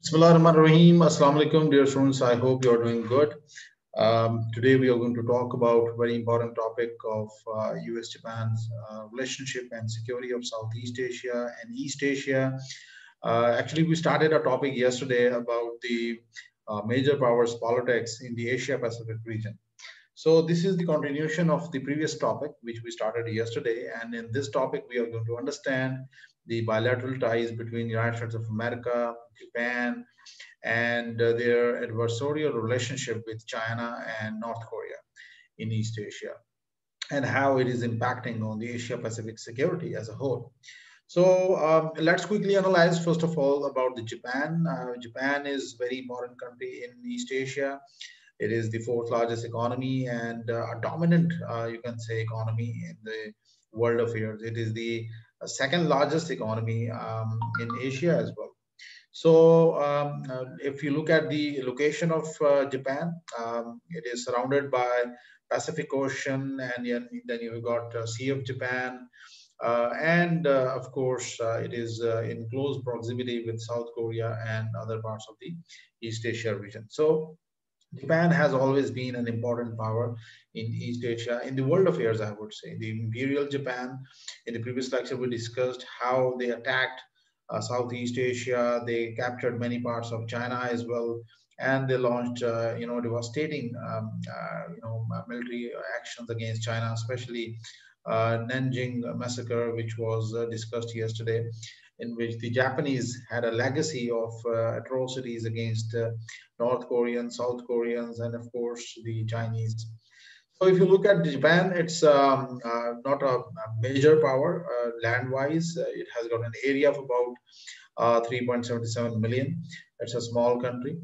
Bismillahirrahmanirrahim. Assalamu alaikum, dear students. I hope you are doing good. Today we are going to talk about a very important topic of US-Japan's relationship and security of Southeast Asia and East Asia. Actually, we started a topic yesterday about the major powers politics in the Asia Pacific region. So this is the continuation of the previous topic, which we started yesterday. And in this topic, we are going to understand the bilateral ties between the United States of America, Japan, and their adversarial relationship with China and North Korea in East Asia, and how it is impacting on the Asia Pacific security as a whole. So let's quickly analyze first of all about the Japan. Japan is a very important country in East Asia. It is the fourth largest economy and a dominant, you can say, economy in the world affairs. It is the second largest economy in Asia as well. So if you look at the location of Japan, it is surrounded by Pacific Ocean, and then you've got Sea of Japan, and of course, it is in close proximity with South Korea and other parts of the East Asia region. So Japan has always been an important power in East Asia, in the world affairs, I would say. The Imperial Japan, in the previous lecture, we discussed how they attacked Southeast Asia. They captured many parts of China as well, and they launched, devastating, military actions against China, especially Nanjing massacre, which was discussed yesterday, in which the Japanese had a legacy of atrocities against North Koreans, South Koreans, and of course the Chinese. So if you look at Japan, it's not a major power land-wise. It has got an area of about 3.77 million. It's a small country.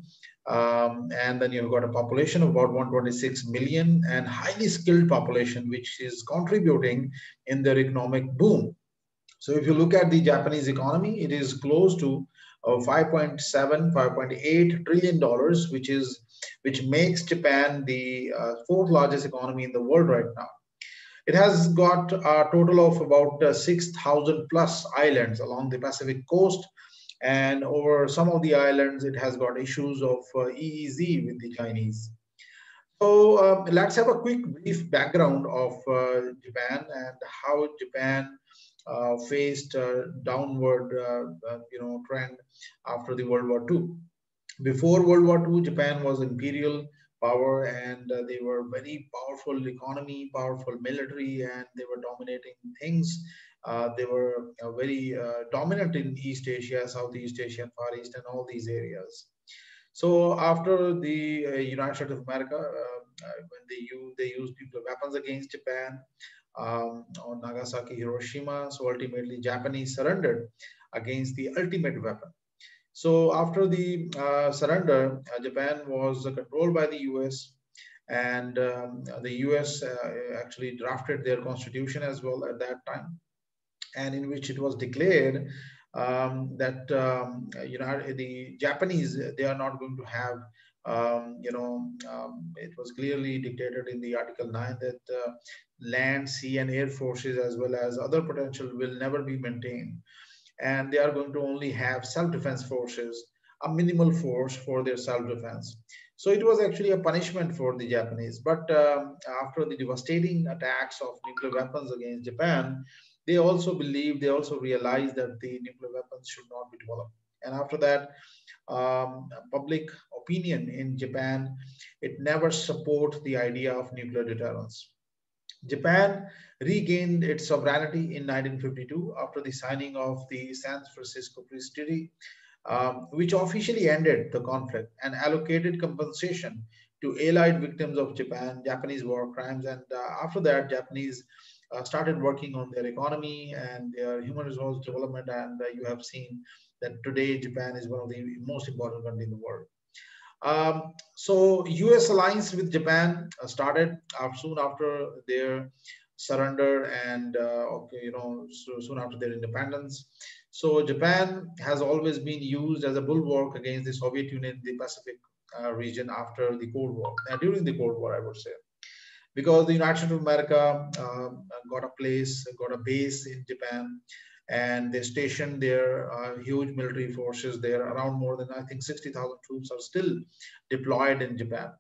And then you've got a population of about 126 million and highly skilled population, which is contributing in their economic boom. So if you look at the Japanese economy, it is close to 5.7, 5.8 trillion dollars, which makes Japan the fourth largest economy in the world right now. It has got a total of about 6,000 plus islands along the Pacific coast, and over some of the islands, it has got issues of EEZ with the Chinese. So let's have a quick brief background of Japan and how Japan faced downward, trend after the World War II. Before World War II, Japan was imperial power, and they were very powerful economy, powerful military, and they were dominating things. They were very dominant in East Asia, Southeast Asia, and Far East, and all these areas. So after the United States of America, when they used nuclear weapons against Japan on Nagasaki, Hiroshima. So ultimately, Japanese surrendered against the ultimate weapon. So after the surrender, Japan was controlled by the US, and the US actually drafted their constitution as well at that time, and in which it was declared that the Japanese, they are not going to have it was clearly dictated in the Article 9 that land, sea, and air forces as well as other potential will never be maintained, and they are going to only have self-defense forces, a minimal force for their self-defense. So it was actually a punishment for the Japanese. But after the devastating attacks of nuclear weapons against Japan, they also believed, they also realized that the nuclear weapons should not be developed. And after that, public opinion in Japan, it never support the idea of nuclear deterrence. Japan regained its sovereignty in 1952 after the signing of the San Francisco Peace Treaty, which officially ended the conflict and allocated compensation to allied victims of Japanese war crimes. And after that, Japanese started working on their economy and their human resource development. And you have seen that today Japan is one of the most important countries in the world. So U.S. alliance with Japan started soon after their surrender and soon after their independence. So Japan has always been used as a bulwark against the Soviet Union in the Pacific region after the Cold War, during the Cold War, I would say, because the United States of America got a base in Japan, and they stationed their huge military forces there. Around more than, I think, 60,000 troops are still deployed in Japan.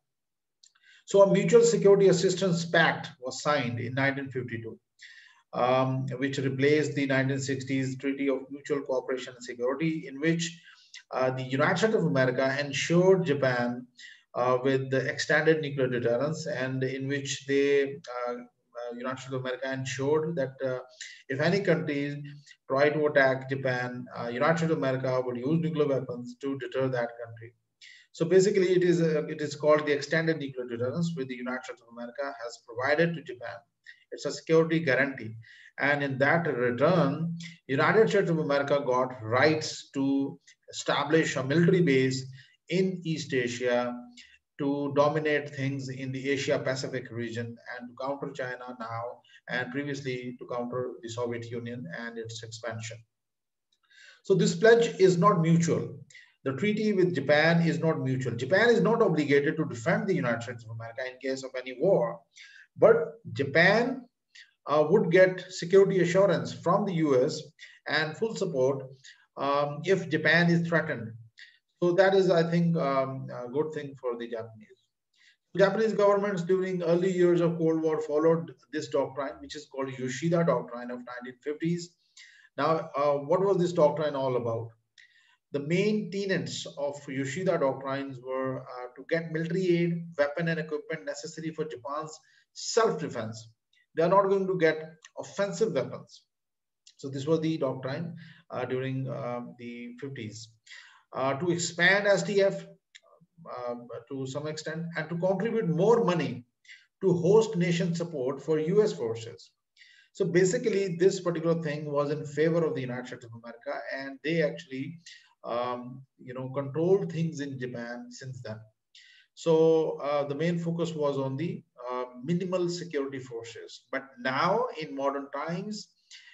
So a mutual security assistance pact was signed in 1952, which replaced the 1960s Treaty of Mutual Cooperation and Security, in which the United States of America ensured Japan with the extended nuclear deterrence, and in which they United States of America ensured that if any countries try to attack Japan, United States of America would use nuclear weapons to deter that country. So basically, it is called the extended nuclear deterrence, which the United States of America has provided to Japan. It's a security guarantee, and in that return, United States of America got rights to establish a military base in East Asia to dominate things in the Asia Pacific region and to counter China now, and previously to counter the Soviet Union and its expansion. So this pledge is not mutual. The treaty with Japan is not mutual. Japan is not obligated to defend the United States of America in case of any war, but Japan would get security assurance from the US and full support if Japan is threatened. So that is, I think, a good thing for the Japanese. Japanese governments during early years of Cold War followed this doctrine, which is called YOSHIDA doctrine of 1950s. Now, what was this doctrine all about? The main tenets of YOSHIDA doctrines were to get military aid, weapon and equipment necessary for Japan's self-defense. They are not going to get offensive weapons. So this was the doctrine during the 50s. To expand SDF to some extent, and to contribute more money to host nation support for US forces. So basically, this particular thing was in favor of the United States of America, and they actually controlled things in Japan since then. So the main focus was on the minimal security forces. But now in modern times,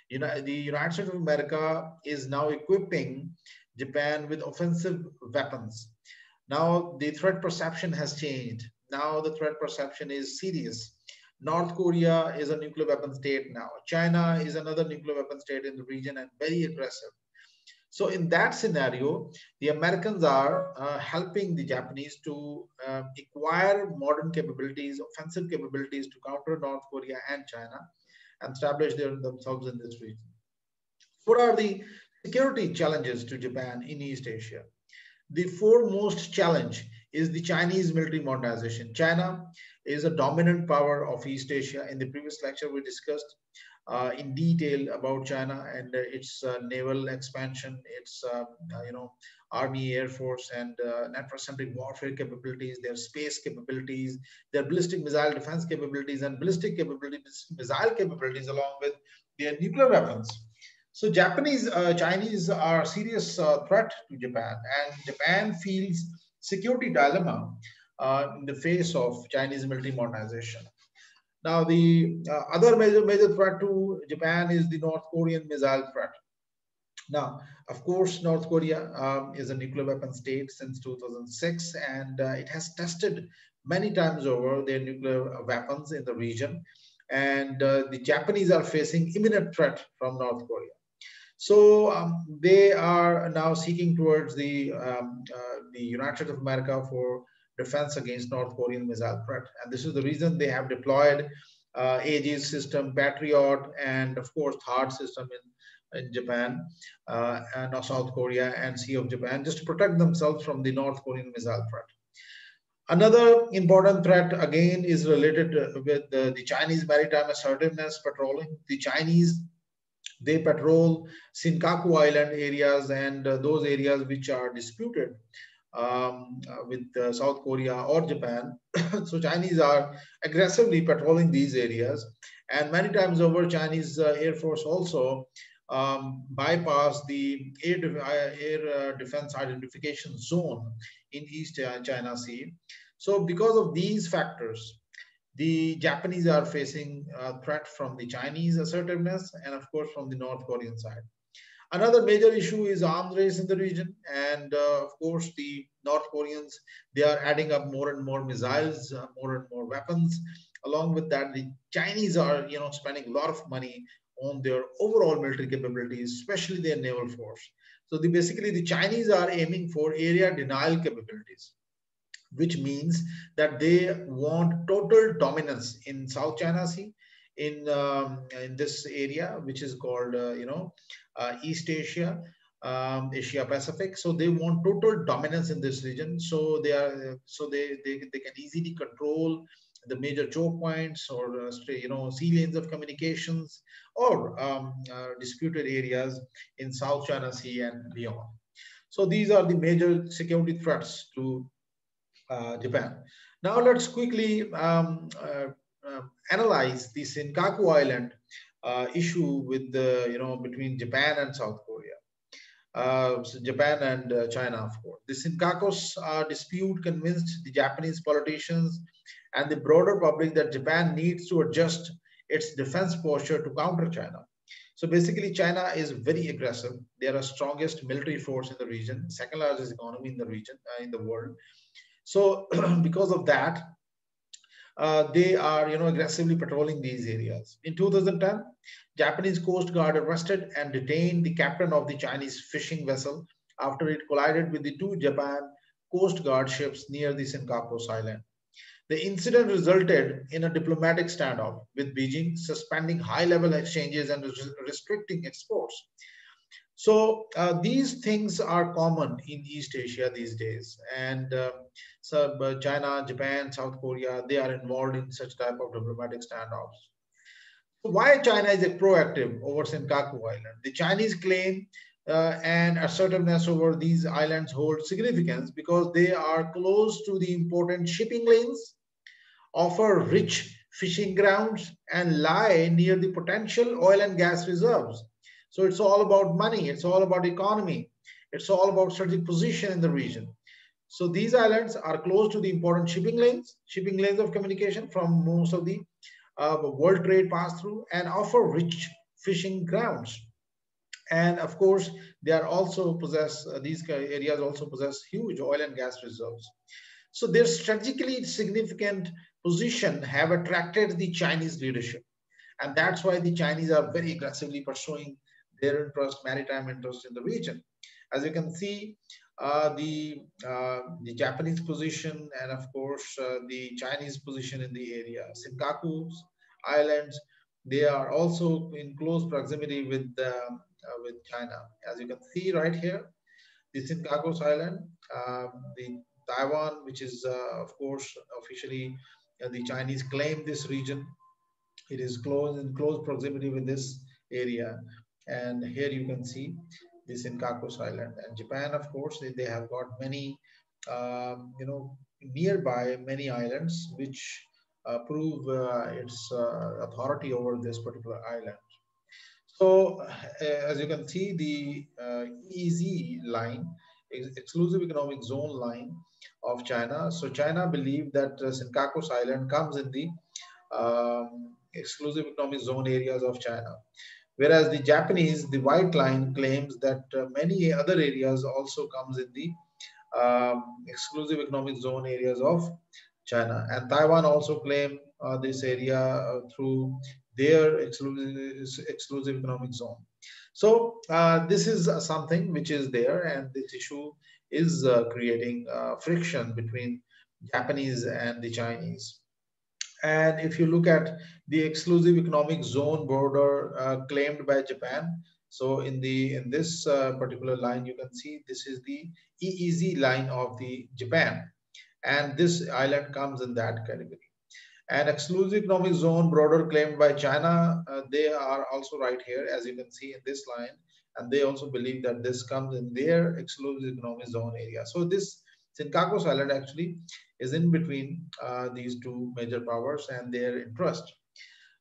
the United States of America is now equipping Japan with offensive weapons. Now the threat perception has changed. Now the threat perception is serious. North Korea is a nuclear weapon state now. China is another nuclear weapon state in the region and very aggressive. So in that scenario, the Americans are helping the Japanese to acquire modern capabilities, offensive capabilities to counter North Korea and China and establish themselves in this region. What are the security challenges to Japan in East Asia? The foremost challenge is the Chinese military modernization. China is a dominant power of East Asia. In the previous lecture, we discussed in detail about China and its naval expansion, its Army, Air Force, and network-centric warfare capabilities, their space capabilities, their ballistic missile defense capabilities, and ballistic capabilities, missile capabilities, along with their nuclear weapons. So Chinese are a serious threat to Japan, and Japan feels security dilemma in the face of Chinese military modernization. Now, the other major threat to Japan is the North Korean missile threat. Now, of course, North Korea is a nuclear weapon state since 2006, and it has tested many times over their nuclear weapons in the region. And the Japanese are facing imminent threat from North Korea. So they are now seeking towards the United States of America for defense against North Korean missile threat. And this is the reason they have deployed Aegis system, Patriot, and of course THAAD system in Japan and South Korea and Sea of Japan, just to protect themselves from the North Korean missile threat. Another important threat again is related with the Chinese maritime assertiveness patrolling. The Chinese, they patrol Senkaku Island areas and those areas which are disputed with South Korea or Japan. So Chinese are aggressively patrolling these areas, and many times over Chinese Air Force also bypass the air defense identification zone in East China Sea. So because of these factors, the Japanese are facing a threat from the Chinese assertiveness and of course from the North Korean side. Another major issue is arms race in the region, and of course the North Koreans, they are adding up more and more missiles, more and more weapons. Along with that, the Chinese are spending a lot of money on their overall military capabilities, especially their naval force. So basically the Chinese are aiming for area denial capabilities, which means that they want total dominance in South China Sea, in this area, which is called, East Asia, Asia Pacific. So they want total dominance in this region. So they can easily control the major choke points, or sea lanes of communications, or disputed areas in South China Sea and beyond. So these are the major security threats to Japan. Now let's quickly analyze the Senkaku Island issue with between Japan and South Korea. So Japan and China, of course. The Senkaku's dispute convinced the Japanese politicians and the broader public that Japan needs to adjust its defense posture to counter China. So basically, China is very aggressive. They are the strongest military force in the region, second largest economy in the region, in the world. So because of that, they are aggressively patrolling these areas. In 2010, Japanese Coast Guard arrested and detained the captain of the Chinese fishing vessel after it collided with the two Japan Coast Guard ships near the Senkaku Island. The incident resulted in a diplomatic standoff, with Beijing suspending high-level exchanges and restricting exports. So these things are common in East Asia these days, and China, Japan, South Korea, they are involved in such type of diplomatic standoffs. So why China is proactive over Senkaku Island? The Chinese claim and assertiveness over these islands hold significance because they are close to the important shipping lanes, offer rich fishing grounds, and lie near the potential oil and gas reserves. So it's all about money, it's all about economy, it's all about strategic position in the region. So these islands are close to the important shipping lanes of communication from most of the world trade pass through, and offer rich fishing grounds. And of course, they are also possess, these areas also possess huge oil and gas reserves. So their strategically significant position have attracted the Chinese leadership. And that's why the Chinese are very aggressively pursuing their interest, maritime interest in the region. As you can see, the Japanese position, and of course the Chinese position in the area. Senkaku Islands, they are also in close proximity with China. As you can see right here, the Senkaku Island, the Taiwan, which is of course officially the Chinese claim this region. It is in close proximity with this area. And here you can see this Senkaku Island. And Japan, of course, they have got many, nearby many islands which prove its authority over this particular island. So as you can see, the EEZ line, exclusive economic zone line of China. So China believed that Senkaku Island comes in the exclusive economic zone areas of China. Whereas the Japanese, the white line, claims that many other areas also comes in the exclusive economic zone areas of China. And Taiwan also claim this area through their exclusive economic zone. So this is something which is there, and this issue is creating friction between Japanese and the Chinese. And if you look at the exclusive economic zone border claimed by Japan, so in this particular line, you can see this is the EEZ line of the Japan, and this island comes in that category. And exclusive economic zone border claimed by China, they are also right here, as you can see in this line, and they also believe that this comes in their exclusive economic zone area. So this Senkaku Island actually is in between these two major powers and their interest.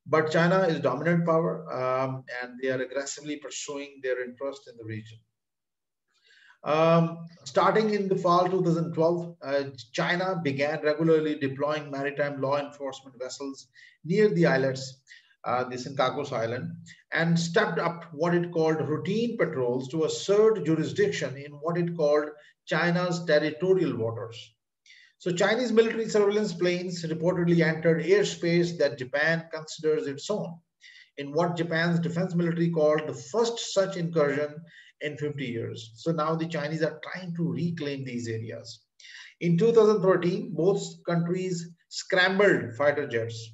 But China is dominant power, and they are aggressively pursuing their interest in the region. Starting in the fall 2012, China began regularly deploying maritime law enforcement vessels near the islets, the Senkaku Island, and stepped up what it called routine patrols to assert jurisdiction in what it called China's territorial waters. So Chinese military surveillance planes reportedly entered airspace that Japan considers its own. in what Japan's defense military called the first such incursion in 50 years. So now the Chinese are trying to reclaim these areas. In 2013, both countries scrambled fighter jets.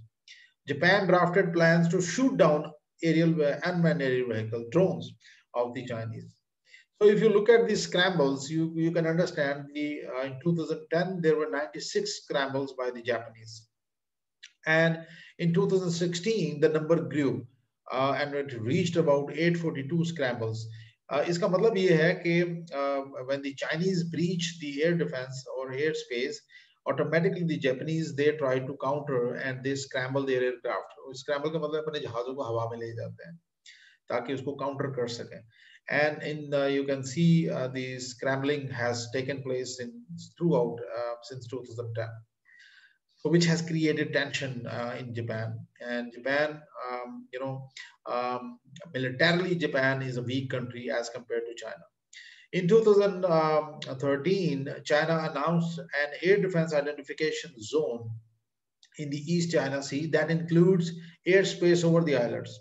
Japan drafted plans to shoot down unmanned aerial vehicle drones of the Chinese. So if you look at these scrambles, you can understand in 2010, there were 96 scrambles by the Japanese. And in 2016, the number grew and it reached about 842 scrambles. इसका मतलब ये है कि when the Chinese breach the air defense or airspace, automatically the Japanese they try to counter and they scramble their aircraft. Scramble का मतलब अपने जहाजों को हवा में ले जाते हैं ताकि उसको counter कर सकें. And in you can see the scrambling has taken place throughout since 2010. So which has created tension in Japan. And Japan, militarily, Japan is a weak country as compared to China. In 2013, China announced an air defense identification zone in the East China Sea that includes airspace over the islands.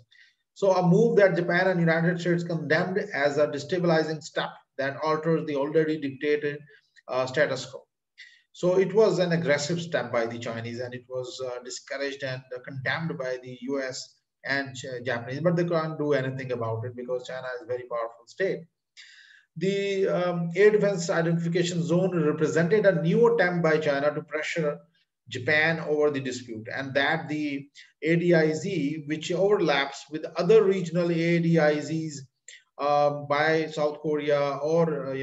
So a move that Japan and United States condemned as a destabilizing step that alters the already dictated status quo. So it was an aggressive step by the Chinese, and it was discouraged and condemned by the US and Japanese, but they can't do anything about it because China is a very powerful state. The air defense identification zone represented a new attempt by China to pressure Japan over the dispute, and that the ADIZ, which overlaps with other regional ADIZs by South Korea or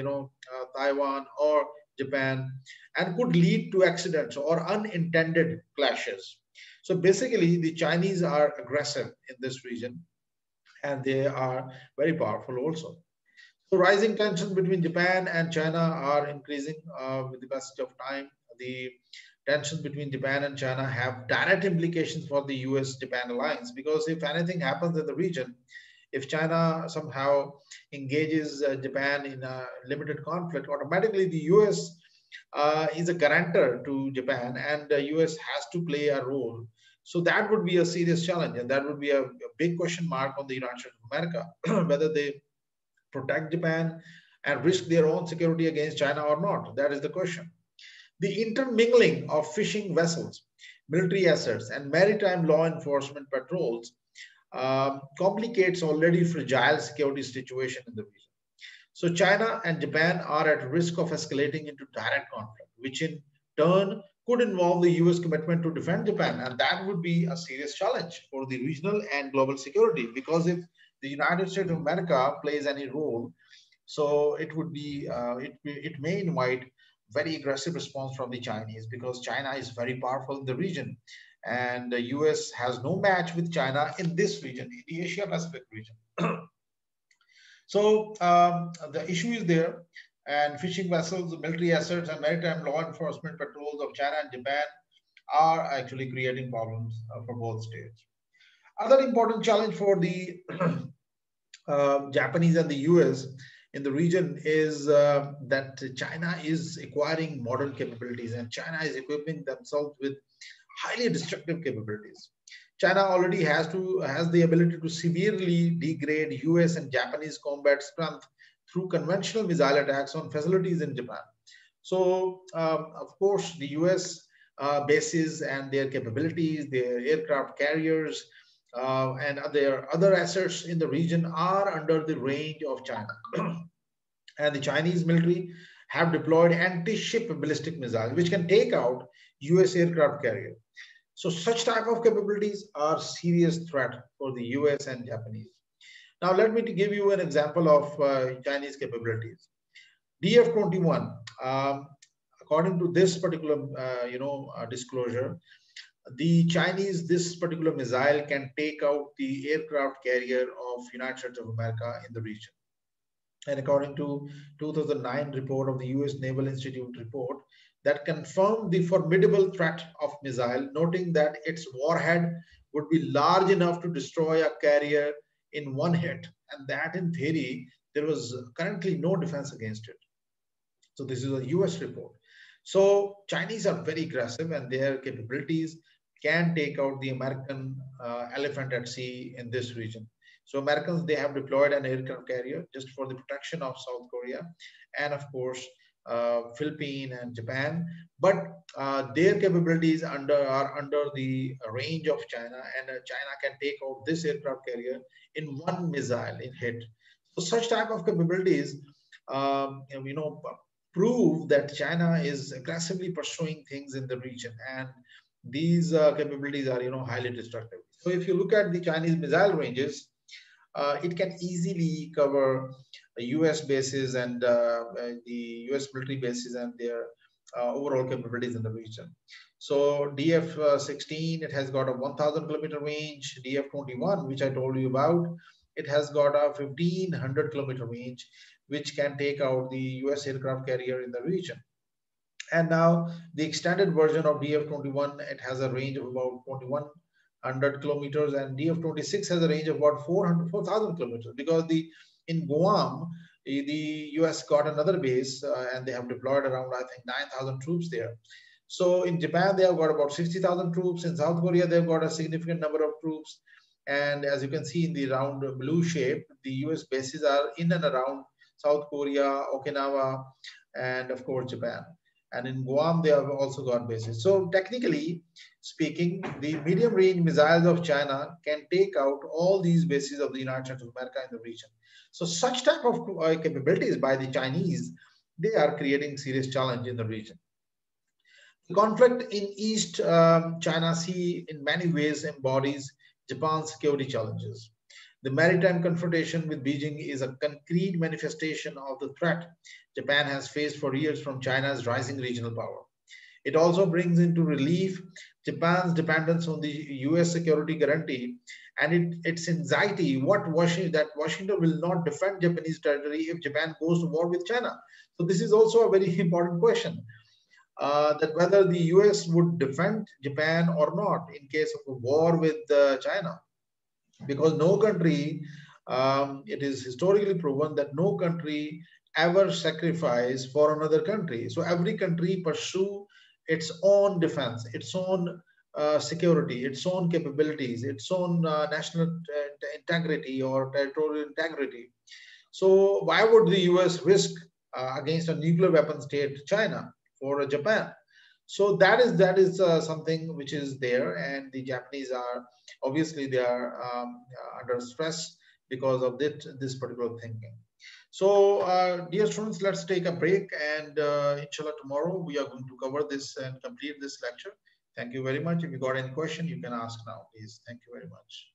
Taiwan or Japan, and could lead to accidents or unintended clashes. So basically, the Chinese are aggressive in this region, and they are very powerful also. So rising tensions between Japan and China are increasing with the passage of time. The tensions between Japan and China have direct implications for the US-Japan alliance, because if anything happens in the region, if China somehow engages Japan in a limited conflict, automatically the US is a guarantor to Japan, and the US has to play a role. So that would be a serious challenge, and that would be a big question mark on the United States of America, whether they protect Japan and risk their own security against China or not. That is the question. The intermingling of fishing vessels, military assets, and maritime law enforcement patrols complicates already fragile security situation in the region. So China and Japan are at risk of escalating into direct conflict, which in turn could involve the US commitment to defend Japan. And that would be a serious challenge for the regional and global security, because if the United States of America plays any role, so it would be, it may invite very aggressive response from the Chinese, because China is very powerful in the region. And the US has no match with China in this region, in the Asia Pacific region. So the issue is there, and fishing vessels, military assets, and maritime law enforcement patrols of China and Japan are actually creating problems for both states. Other important challenge for the Japanese and the US in the region is that China is acquiring modern capabilities, and China is equipping themselves with highly destructive capabilities. China already has the ability to severely degrade US and Japanese combat strength through conventional missile attacks on facilities in Japan. So, of course, the US bases and their capabilities, their aircraft carriers, and their other assets in the region are under the range of China. And the Chinese military have deployed anti-ship ballistic missiles, which can take out US aircraft carrier. So such type of capabilities are serious threat for the US and Japanese. Now, let me give you an example of Chinese capabilities. DF-21, according to this particular, disclosure, the Chinese, this particular missile can take out the aircraft carrier of United States of America in the region. And according to 2009 report of the US Naval Institute report, that confirmed the formidable threat of missile, noting that its warhead would be large enough to destroy a carrier in one hit, and that in theory, there was currently no defense against it. So this is a US report. So Chinese are very aggressive, and their capabilities can take out the American elephant at sea in this region. So Americans, they have deployed an aircraft carrier just for the protection of South Korea, and of course Philippines and Japan, but their capabilities are under the range of China, and China can take out this aircraft carrier in one missile in hit. So such type of capabilities, you know, prove that China is aggressively pursuing things in the region, and these capabilities are, you know, highly destructive. So if you look at the Chinese missile ranges, it can easily cover US bases and the US military bases and their overall capabilities in the region. So DF-16, it has got a 1,000 kilometer range. DF-21, which I told you about, it has got a 1,500 kilometer range, which can take out the US aircraft carrier in the region. And now the extended version of DF-21, it has a range of about 2,100 kilometers, and DF-26 has a range of about 4,000 kilometers, because in Guam, the US got another base and they have deployed around, I think, 9,000 troops there. So in Japan, they have got about 60,000 troops. In South Korea, they've got a significant number of troops. And as you can see in the round blue shape, the US bases are in and around South Korea, Okinawa, and of course, Japan. And in Guam, they have also got bases. So technically speaking, the medium range missiles of China can take out all these bases of the United States of America in the region. So such type of capabilities by the Chinese, they are creating serious challenge in the region. The conflict in East China Sea in many ways embodies Japan's security challenges. The maritime confrontation with Beijing is a concrete manifestation of the threat Japan has faced for years from China's rising regional power. It also brings into relief Japan's dependence on the US security guarantee and its anxiety that Washington will not defend Japanese territory if Japan goes to war with China. So this is also a very important question, that whether the US would defend Japan or not in case of a war with China. Because no country, it is historically proven that no country ever sacrifice for another country. So every country pursue its own defense, its own security, its own capabilities, its own national integrity or territorial integrity. So why would the US risk against a nuclear weapon state, China, for Japan? So that is something which is there, and the Japanese are obviously they are under stress because of this particular thinking. So dear students, let's take a break, and inshallah tomorrow we are going to cover this and complete this lecture. Thank you very much. If you got any question, you can ask now, please. Thank you very much.